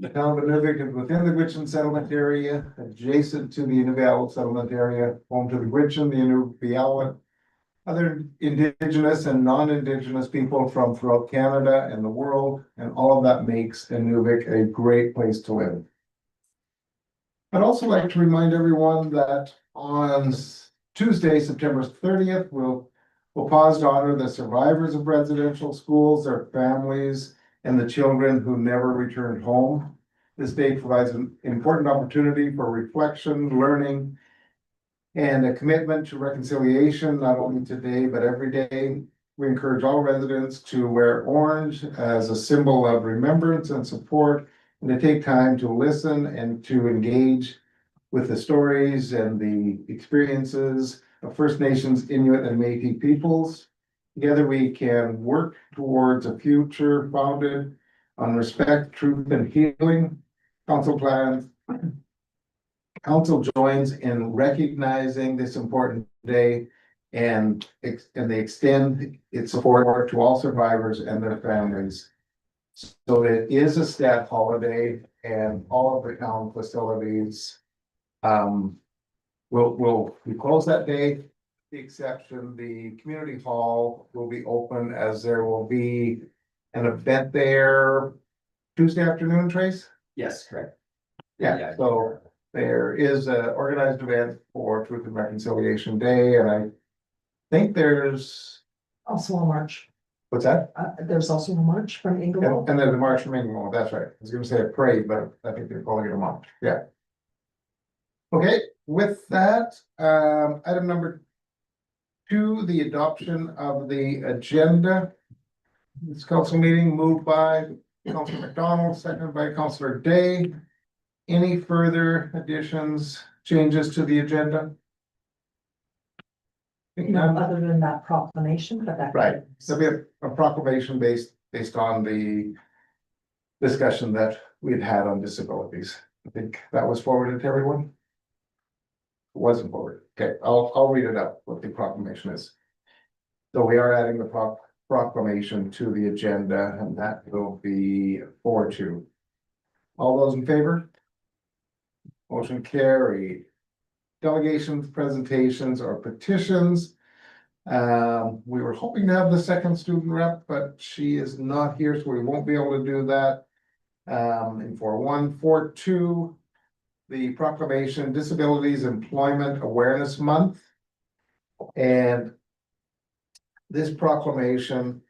The town of Inuvik is within the Gwich'in settlement area, adjacent to the Inuvik settlement area, home to the Gwich'in, the Inuvik, other indigenous and non-indigenous people from throughout Canada and the world, and all of that makes Inuvik a great place to live. I'd also like to remind everyone that on Tuesday, September 30th, we'll pause to honor the survivors of residential schools, their families, and the children who never returned home. This day provides an important opportunity for reflection, learning, and a commitment to reconciliation, not only today, but every day. We encourage all residents to wear orange as a symbol of remembrance and support, and to take time to listen and to engage with the stories and the experiences of First Nations, Inuit, and Métis peoples. Together we can work towards a future founded on respect, truth, and healing. Council joins in recognizing this important day, and they extend its support to all survivors and their families. So it is a stat holiday, and all of the town facilities will be closed that day. The exception, the community hall will be open, as there will be an event there Tuesday afternoon, Trace? Yes, correct. Yeah, so there is an organized event for Truth and Reconciliation Day, and I think there's, Also a march. what's that? There's also a march from Inglewood. And there's a march from England, that's right. I was gonna say a parade, but I think they're calling it a march, yeah. Okay, with that, item number 2, the adoption of the agenda. This council meeting moved by Councilor McDonald, seconded by Councilor Day. Any further additions, changes to the agenda? No, other than that proclamation, but that. Right, so we have a proclamation based on the discussion that we've had on disabilities. I think that was forwarded to everyone. It wasn't forwarded. Okay, I'll read it up what the proclamation is. So we are adding the proclamation to the agenda, and that will be 4-2. All those in favor? Motion carried. Delegations, presentations, or petitions. We were hoping to have the second student rep, but she is not here, so we won't be able to do that. In 4-1, 4-2, the proclamation Disabilities Employment Awareness Month. And this proclamation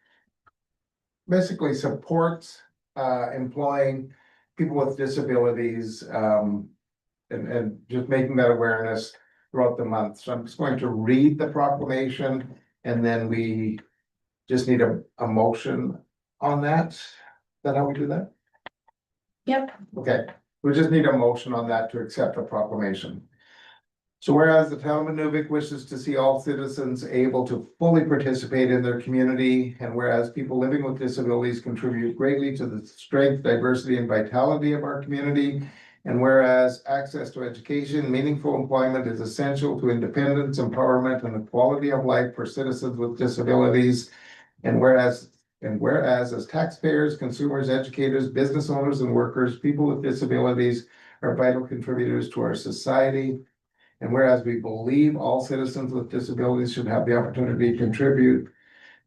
basically supports employing people with disabilities, and just making that awareness throughout the month. So I'm just going to read the proclamation, and then we just need a motion on that. Is that how we do that? Yep. Okay, we just need a motion on that to accept the proclamation. So whereas the town of Inuvik wishes to see all citizens able to fully participate in their community, and whereas people living with disabilities contribute greatly to the strength, diversity, and vitality of our community, and whereas access to education, meaningful employment is essential to independence, empowerment, and the quality of life for citizens with disabilities, and whereas as taxpayers, consumers, educators, business owners, and workers, people with disabilities are vital contributors to our society. And whereas we believe all citizens with disabilities should have the opportunity to contribute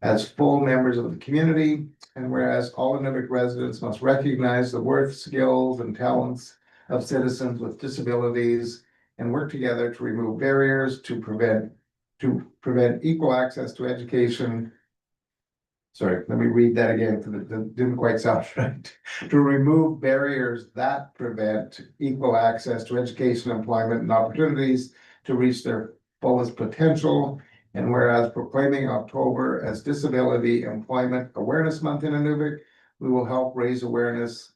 as full members of the community, and whereas all Inuvik residents must recognize the worth, skills, and talents of citizens with disabilities and work together to remove barriers to prevent equal access to education. Sorry, let me read that again because it didn't quite sound right. To remove barriers that prevent equal access to education, employment, and opportunities to reach their fullest potential. And whereas proclaiming October as Disability Employment Awareness Month in Inuvik, we will help raise awareness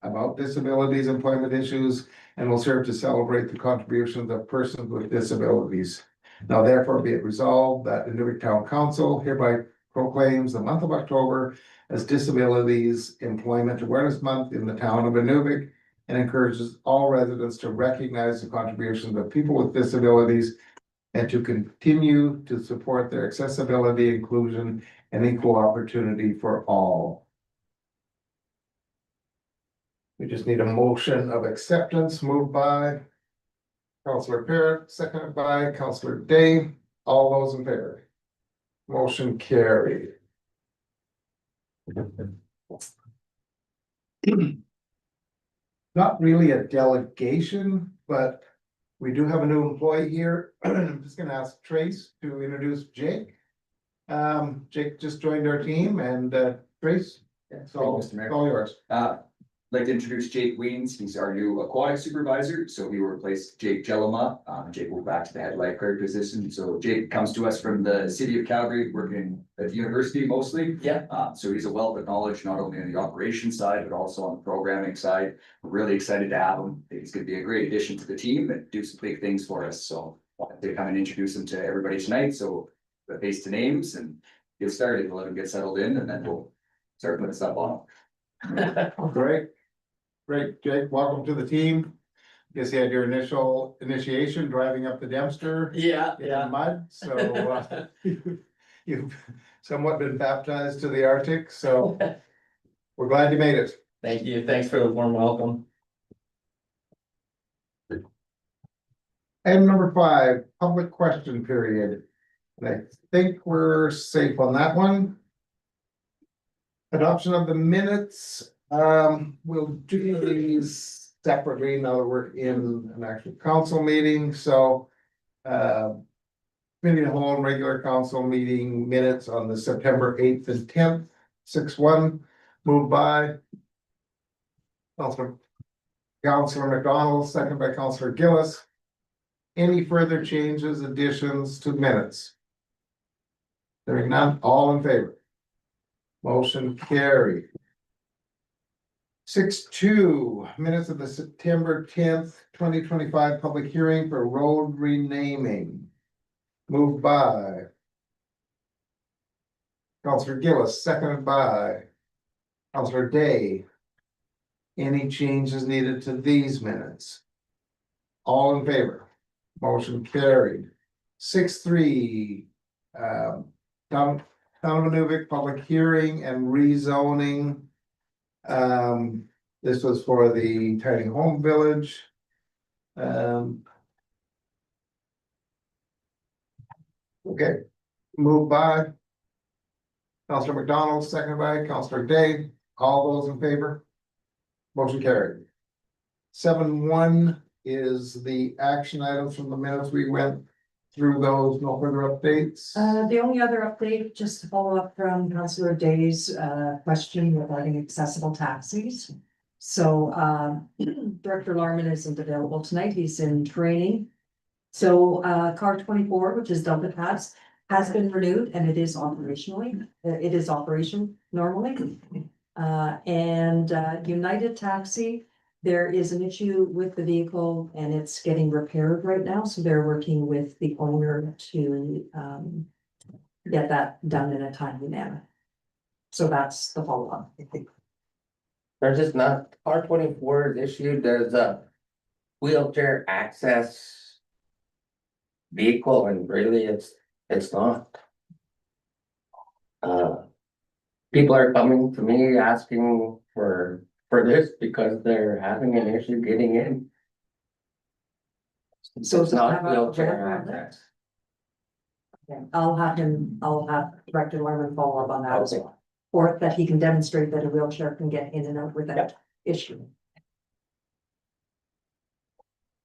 about disabilities, employment issues, and will serve to celebrate the contributions of persons with disabilities. Now therefore be it resolved that Inuvik Town Council hereby proclaims the month of October as Disabilities Employment Awareness Month in the town of Inuvik, and encourages all residents to recognize the contributions of people with disabilities and to continue to support their accessibility, inclusion, and equal opportunity for all. We just need a motion of acceptance, moved by Counselor Parrott, seconded by Counselor Day. All those in favor? Motion carried. Not really a delegation, but we do have a new employee here. I'm just gonna ask Trace to introduce Jake. Jake just joined our team and Trace, it's all, Thank you, Mr. Mayor. all yours. I'd like to introduce Jake Weens. He's our new aquatic supervisor, so he will replace Jake Jelema. Jake will go back to the head lifeguard position. So Jake comes to us from the city of Calgary, working at the university mostly. Yeah. So he's a wealth of knowledge, not only on the operations side, but also on the programming side. We're really excited to have him. He's gonna be a great addition to the team and do some big things for us. So wanted to come and introduce him to everybody tonight. So the face to names and get started, we'll let him get settled in and then we'll start putting stuff on him. Great. Great, Jake, welcome to the team. Guess you had your initiation driving up the Dempster Yeah, in the mud, so you've somewhat been baptized to the Arctic, so we're glad you made it. Thank you. Thanks for the warm welcome. Item number 5, public question period. And I think we're safe on that one. Adoption of the minutes. We'll do these separately now that we're in an actual council meeting, so. Committee of the whole and regular council meeting minutes on the September 8th and 10th, 6-1, moved by. Councilor McDonald, second by Councilor Gillis. Any further changes, additions to minutes? Hearing none, all in favor? Motion carried. 6-2, minutes of the September 10th, 2025 public hearing for road renaming. Moved by Counselor Gillis, seconded by Counselor Day. Any changes needed to these minutes? All in favor? Motion carried. 6-3, Town of Inuvik public hearing and rezoning. This was for the tiny home village. Okay, moved by Counselor McDonald, seconded by Counselor Day. All those in favor? Motion carried. 7-1 is the action items from the minutes. We went through those, no further updates. The only other update, just to follow up from Councilor Day's question regarding accessible taxis. So Director Larman isn't available tonight, he's in training. So car 24, which is Delta Pass, has been renewed and it is operationally, it is operation normally. And United Taxi, there is an issue with the vehicle and it's getting repaired right now, so they're working with the owner to get that done in a timely manner. So that's the follow-up. There's just not, R24 is issued, there's a wheelchair access vehicle and really it's not. People are coming to me asking for this because they're having an issue getting in. So It's does it not have a wheelchair driver on it? access. Okay, I'll have Director Larman follow up on that as Okay. well. Or that he can demonstrate that a wheelchair can get in and out without issue.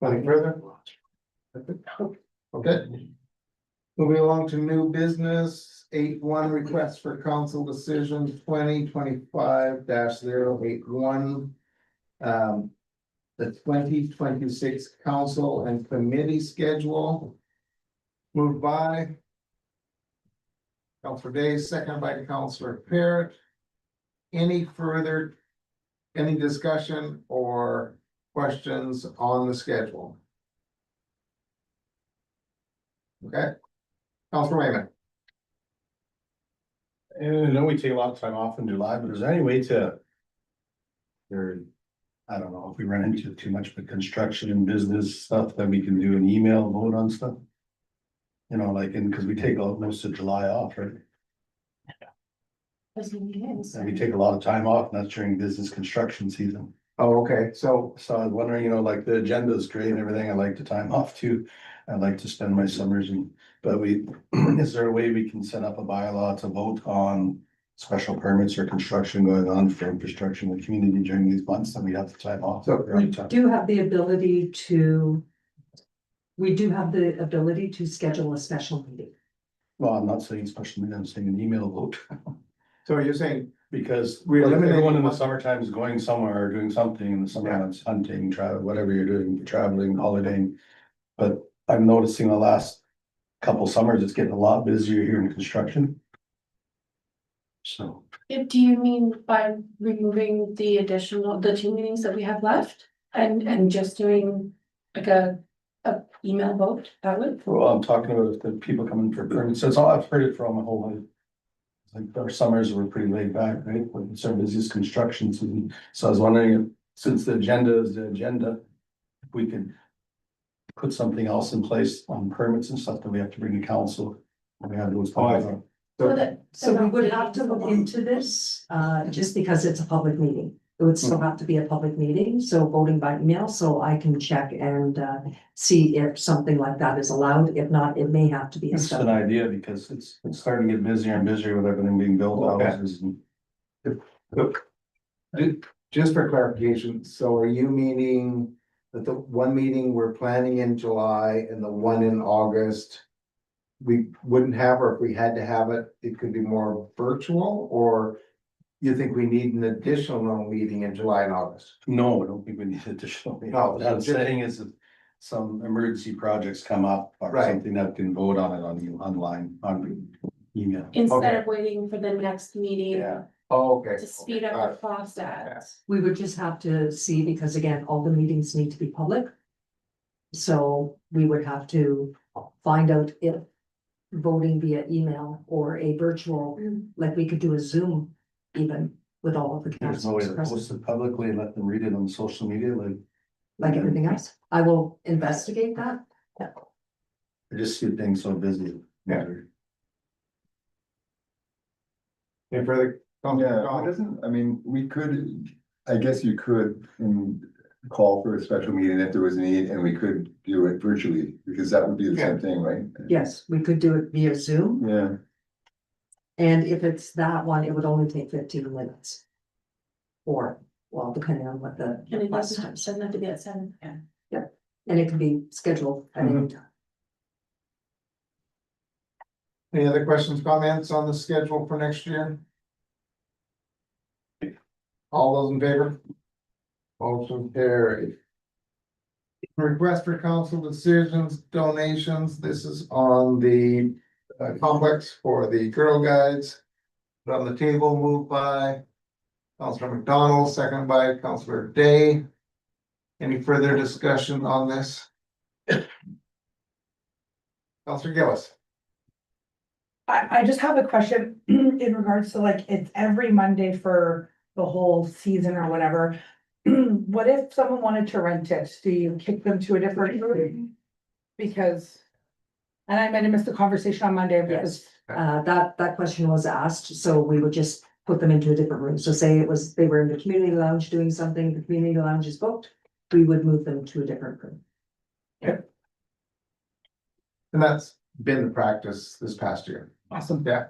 Nothing further? Okay. Moving along to new business, 8-1 request for council decision 2025-081. The 2026 council and committee schedule. Moved by Counselor Day, second by Counselor Parrott. Any discussion or questions on the schedule? Okay, Counselor Raymond. And I know we take a lot of time off in July, but is there any way to? I don't know if we run into too much of the construction and business stuff that we can do an email vote on stuff. You know, like, cause we take most of July off, right? And we take a lot of time off and that's during business construction season. Oh, okay, so, So I was wondering, like the agenda is great and everything. I like the time off too. I like to spend my summers but is there a way we can set up a bylaw to vote on special permits or construction going on for infrastructure in the community during these months that we have the time off? So We do have the ability to. We do have the ability to schedule a special meeting. Well, I'm not saying special meeting, I'm saying an email vote. so you're saying, Because We're like, eliminating everyone in the one- summertime is going somewhere or doing something in the summer months, hunting, travel, whatever you're doing, traveling, holidaying. But I'm noticing the last couple summers, it's getting a lot busier here in construction. So, Do you mean by removing the the 2 meetings that we have left and just doing like a email vote that would? well, I'm talking about if the people coming for permits, so it's all, I've heard it from my whole life. Like our summers were pretty laid back, right? When it's our busiest construction season. So I was wondering if, since the agenda is the agenda, if we could put something else in place on permits and stuff that we have to bring to council. We have those. Oh, So we would have to look into this, just because it's a public meeting. It would still have to be a public meeting, so voting by email, so I can check and see if something like that is allowed. If not, it may have to be a It's an study. idea because it's starting to get busier and busier with everything being built Okay. houses and. just for clarification, so are you meaning that the one meeting we're planning in July and the one in August? We wouldn't have, or if we had to have it, it could be more virtual, or you think we need an additional meeting in July and August? No, I don't think we need additional. No, What I'm saying is if some emergency projects come up or Right. something that can vote on it online, on email. Instead of waiting for the next meeting Oh, okay. to speed up the process. We would just have to see, because again, all the meetings need to be public. So we would have to find out if voting via email or a virtual, like we could do a Zoom even with all of the There's no way councilors to present, post it publicly and let them read it on social media, like everything else. I will investigate that. I just see things so busy. Yeah. Any further? Yeah, it doesn't, I mean, we could, I guess you could call for a special meeting if there was a need, and we could do it virtually, because that would be the same thing, right? Yes, we could do it via Zoom, Yeah, and if it's that one, it would only take 15 minutes. Or, well, depending on what the. And it request doesn't is. have to be at 7. Yeah. And it can be scheduled at any time. Any other questions, comments on the schedule for next year? All those in favor? Motion carried. Request for council decisions, donations. This is on the complex for the Girl Guides. Put on the table, moved by Councilor McDonald, second by Councilor Day. Any further discussion on this? Councilor Gillis. I just have a question in regards to like, it's every Monday for the whole season or whatever. What if someone wanted to rent it? Do you kick them to a different room? Because, and I might have missed the conversation on Monday because, That question was asked, so we would just put them into a different room. So say they were in the community lounge doing something, the community lounge is booked, we would move them to a different room. And that's been the practice this past year. awesome. Yeah.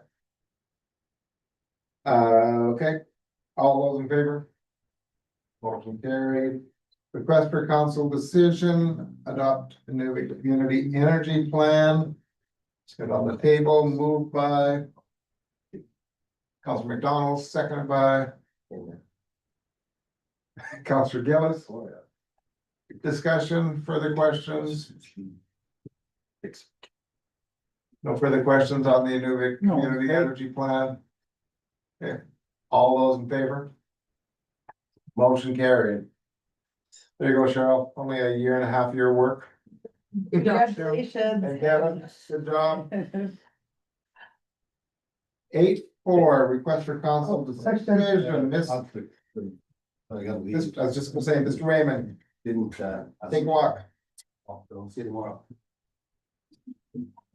Okay, all those in favor? Motion carried. Request for council decision, adopt a new community energy plan. It's good on the table, moved by Councilor McDonald, seconded by Councilor Gillis. Discussion, further questions? No further questions on the Inuvik No. community energy plan? Okay, all those in favor? Motion carried. There you go, Cheryl, only a year and a half year work. Congratulations. And Kevin, good job. 8.4, request for council decision, Miss, I gotta leave. I was just gonna say, Mr. Raymond, Didn't, take a walk. I'll see you tomorrow.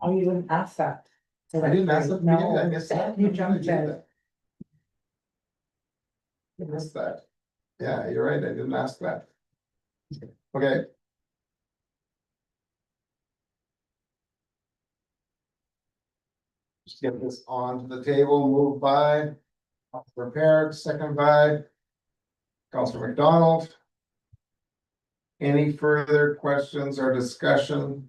Oh, you didn't ask that. I didn't ask that, No. I missed that. You jumped in. I missed that. Yeah, you're right, I didn't ask that. Okay. Just get this onto the table, moved by Councilor Parrott, second by Councilor McDonald. Any further questions or discussion?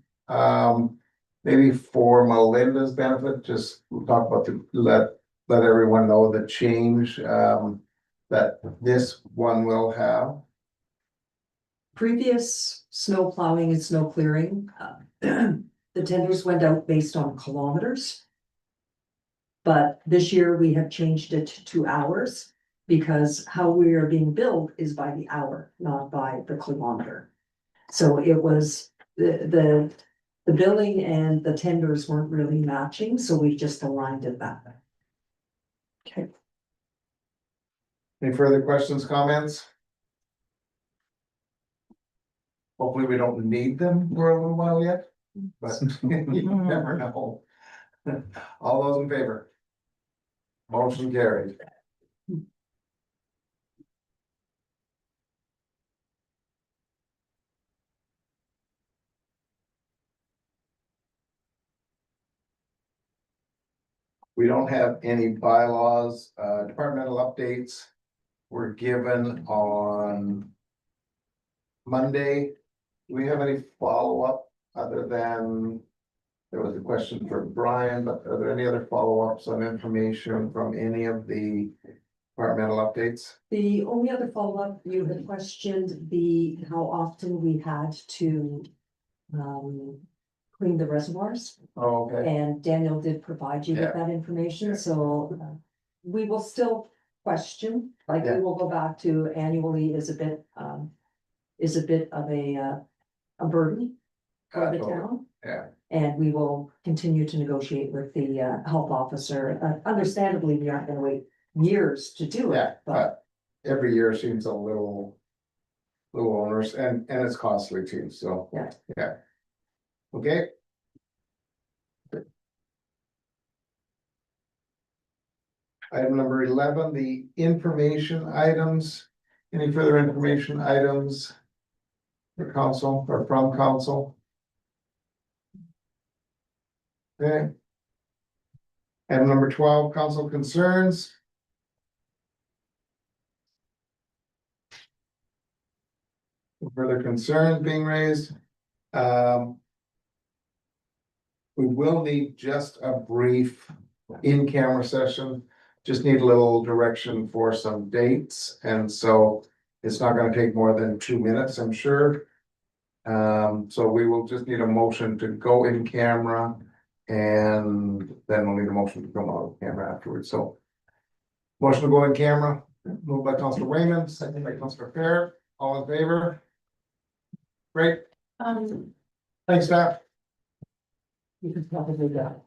Maybe for Melinda's benefit, just we'll talk about let everyone know the change, that this one will have. Previous snow plowing and snow clearing, the tenders went out based on kilometers. But this year we have changed it to hours because how we are being billed is by the hour, not by the kilometer. So it was the billing and the tenders weren't really matching, so we just aligned it that way. Okay. Any further questions, comments? Hopefully we don't need them for a little while yet, but you never know. All those in favor? Motion carried. We don't have any bylaws, departmental updates were given on Monday. Do we have any follow-up other than there was a question for Brian, but are there any other follow-ups on information from any of the departmental updates? The only other follow-up, you had questioned how often we had to clean the reservoirs. Oh, okay. And Daniel did provide you with Yeah. that information, so we will still question, like we Yeah. will go back to annually is a bit of a burden for the Totally. town. Yeah. And we will continue to negotiate with the health officer. Understandably, we aren't gonna wait years to do Yeah, it, but but every year seems a little onerous and it's costly too, so. Yeah. Yeah. Okay. Item number 11, the information items. Any further information items for council or from council? Okay. Item number 12, council concerns. Further concerns being raised. We will need just a brief in-camera session. Just need a little direction for some dates, and so it's not gonna take more than 2 minutes, I'm sure. So we will just need a motion to go in camera, and then we'll need a motion to come out of camera afterwards, so. Motion to go in camera, moved by Councilor Raymond, second by Councilor Fair, all in favor? Great, thanks, staff. you could probably do that.